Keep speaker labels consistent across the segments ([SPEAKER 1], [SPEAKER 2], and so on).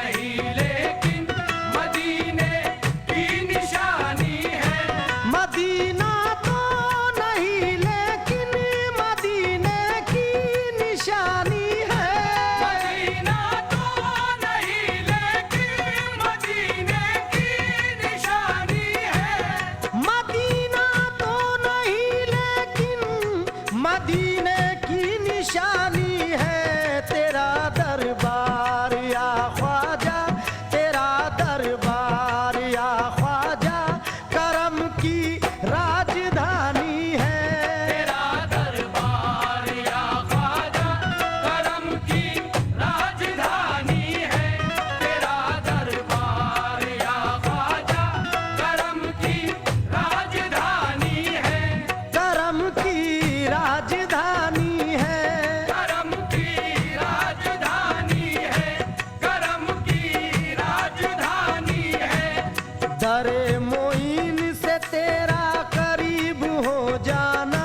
[SPEAKER 1] नहीं लेकिन मदीने की निशानी है।
[SPEAKER 2] मदीना तो नहीं लेकिन मदीने की निशानी है।
[SPEAKER 1] मदीना तो नहीं लेकिन मदीने की निशानी है।
[SPEAKER 2] मदीना तो नहीं लेकिन मदीने की निशानी है। तेरा दरबार या ख्वाजा, तेरा दरबार या ख्वाजा, करम की राजधानी है।
[SPEAKER 1] तेरा दरबार या ख्वाजा करम की राजधानी है। तेरा दरबार या ख्वाजा करम की राजधानी है।
[SPEAKER 2] करम की राजधानी है।
[SPEAKER 1] करम की राजधानी है। करम की राजधानी है।
[SPEAKER 2] दरे मोइन से तेरा करीब हो जाना,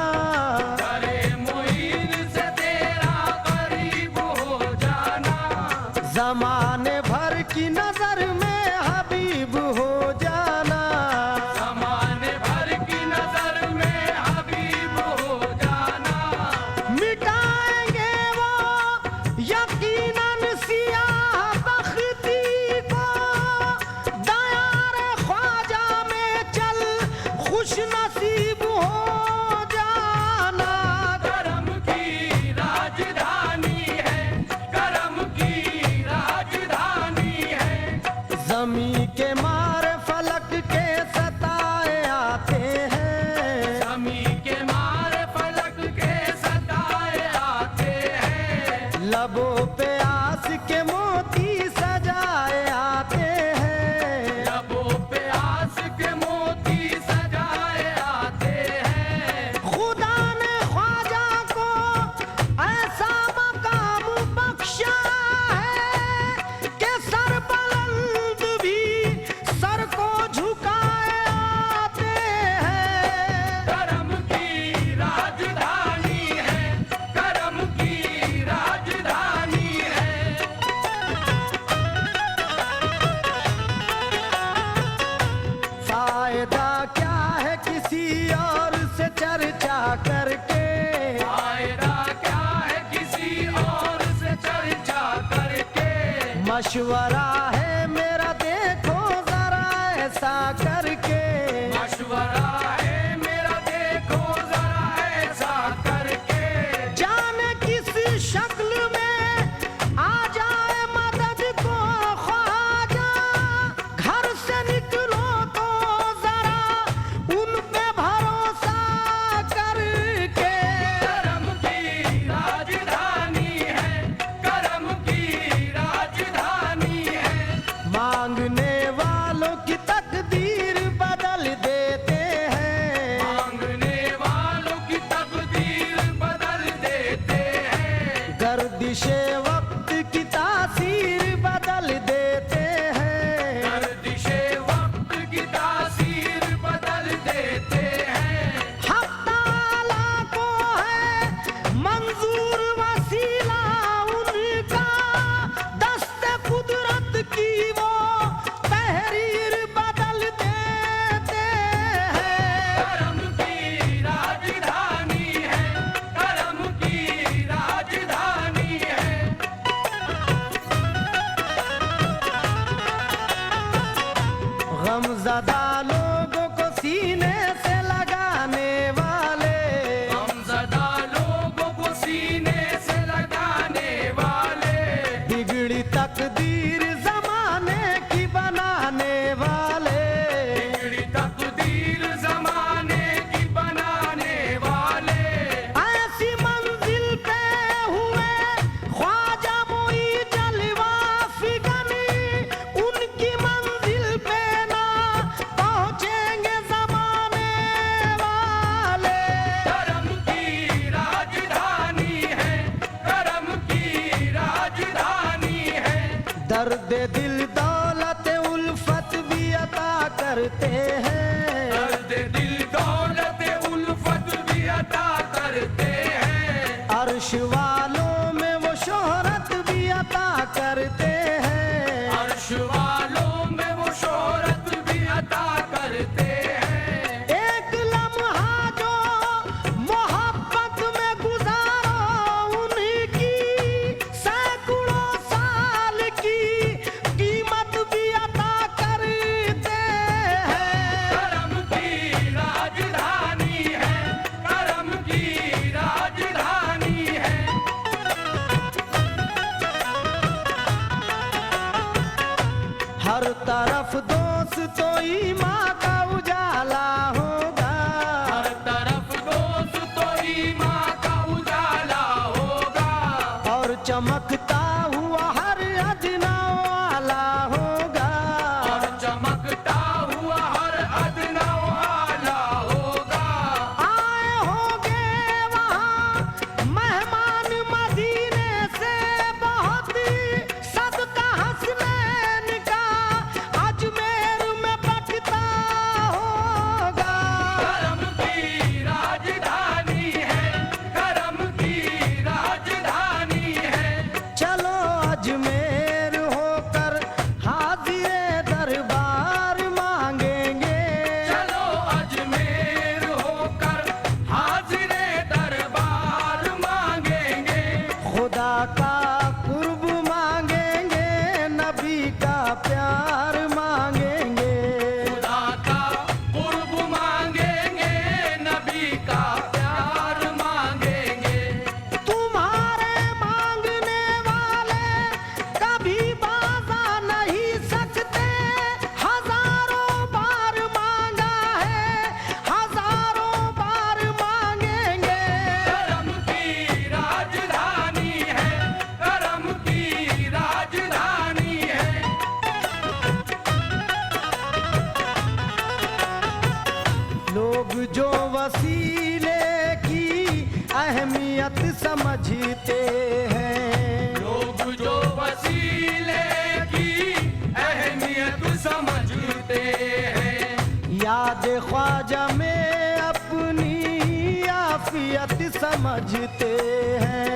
[SPEAKER 1] अरे मुईन से तेरा करीब हो जाना।
[SPEAKER 2] जमाने भर की नजर में हबीब हो जाना।
[SPEAKER 1] ज़माने भर की नजर में हबीब हो जाना।
[SPEAKER 2] मिटाएंगे वो यकीनन सियाह बख्ती को, दयार ख्वाजा में चल खुश नसीब हो जाना।
[SPEAKER 1] करम की राजधानी है। करम की राजधानी है।
[SPEAKER 2] जमी के मारे फलक के सताए आते हैं।
[SPEAKER 1] ज़मी के मारे फलक के सताए आते हैं।
[SPEAKER 2] लबों पे आस के मोती सजाए आते हैं।
[SPEAKER 1] लबों पे आस के मोती सजाए आते हैं।
[SPEAKER 2] खुदा ने ख्वाजा को ऐसा मकाम बख्शा है कि सर बुलंद भी सर को झुकाए आते हैं।
[SPEAKER 1] करम की राजधानी है। करम की राजधानी है।
[SPEAKER 2] फायदा क्या है किसी और से चर्चा करके,
[SPEAKER 1] फायदा क्या है किसी और से चर्चा करके।
[SPEAKER 2] मशवरा है मेरा देखो जरा ऐसा करके।
[SPEAKER 1] मशवरा है मेरा देखो जरा ऐसा करके।
[SPEAKER 2] जाने किस शक्ल में आ जाए मदद को ख्वाजा, घर से निकलो तो जरा उन पे भरोसा करके।
[SPEAKER 1] करम की राजधानी है। करम की राजधानी है।
[SPEAKER 2] मांगने वालों की तकदीर बदल देते हैं।
[SPEAKER 1] मांगने वालों की तकदीर बदल देते हैं।
[SPEAKER 2] गर्दिशे वक्त की तासीर बदल देते हैं।
[SPEAKER 1] गर्दिशे वक्त की तासीर बदल देते हैं।
[SPEAKER 2] हक ताला को है मंजूर वसीला उनका, दस्ते कुदरत की वो तहरीर बदल देते हैं।
[SPEAKER 1] करम की राजधानी है। करम की राजधानी है।
[SPEAKER 2] गमज़दा लोगों को सीने से लगाने वाले,
[SPEAKER 1] गमज़दा लोगों को सीने से लगाने वाले।
[SPEAKER 2] बिगड़ी तकदीर जमाने की बनाने वाले।
[SPEAKER 1] बिगड़ी तकदीर ज़माने की बनाने वाले।
[SPEAKER 2] ऐसी मंजिल पे हुए ख्वाजा मोई जलवा फिगनी, उनकी मंजिल पे ना पहुंचेंगे जमाने वाले।
[SPEAKER 1] करम की राजधानी है। करम की राजधानी है।
[SPEAKER 2] दर्द दिल दौलत उल्फत भी अता करते हैं।
[SPEAKER 1] दर्द दिल दौलत उल्फत भी अता करते हैं।
[SPEAKER 2] अर्श वालों में वो शोहरत भी अता करते हैं।
[SPEAKER 1] अर्श वालों में वो शोहरत भी अता करते हैं।
[SPEAKER 2] एक लम्हा जो मोहब्बत में गुजारो उन्हीं की सैकड़ों साल की कीमत भी अता करते हैं।
[SPEAKER 1] करम की राजधानी है, करम की राजधानी है।
[SPEAKER 2] हर तरफ दोस्तों ईमान का उजाला होगा,
[SPEAKER 1] हर तरफ दोस्तों ईमान का उजाला होगा।
[SPEAKER 2] और चमकता हुआ हर अदना वाला होगा।
[SPEAKER 1] और चमकता हुआ हर अदना वाला होगा।
[SPEAKER 2] आए होंगे वहाँ मेहमान मदीने से बहुत सदका हसनैन का अजमेर में बटता होगा।
[SPEAKER 1] करम की राजधानी है, करम की राजधानी है।
[SPEAKER 2] चलो अजमेर होकर हाजिर दरबार मांगेंगे।
[SPEAKER 1] चलो अजमेर होकर हाजिरे दरबार मांगेंगे।
[SPEAKER 2] खुदा का कुर्ब मांगेंगे, नबी का प्यार मांगेंगे।
[SPEAKER 1] खुदा का कुर्ब मांगेंगे, नबी का प्यार मांगेंगे।
[SPEAKER 2] तुम्हारे मांगने वाले कभी बाजा नहीं सकते। हजारों बार मांगा है, हजारों बार मांगेंगे।
[SPEAKER 1] करम की राजधानी है, करम की राजधानी है।
[SPEAKER 2] लोग जो वसीले की अहमियत समझते हैं,
[SPEAKER 1] लोग जो वसीले की अहमियत समझते हैं।
[SPEAKER 2] याद ख्वाजा में अपनी आफियत समझते हैं।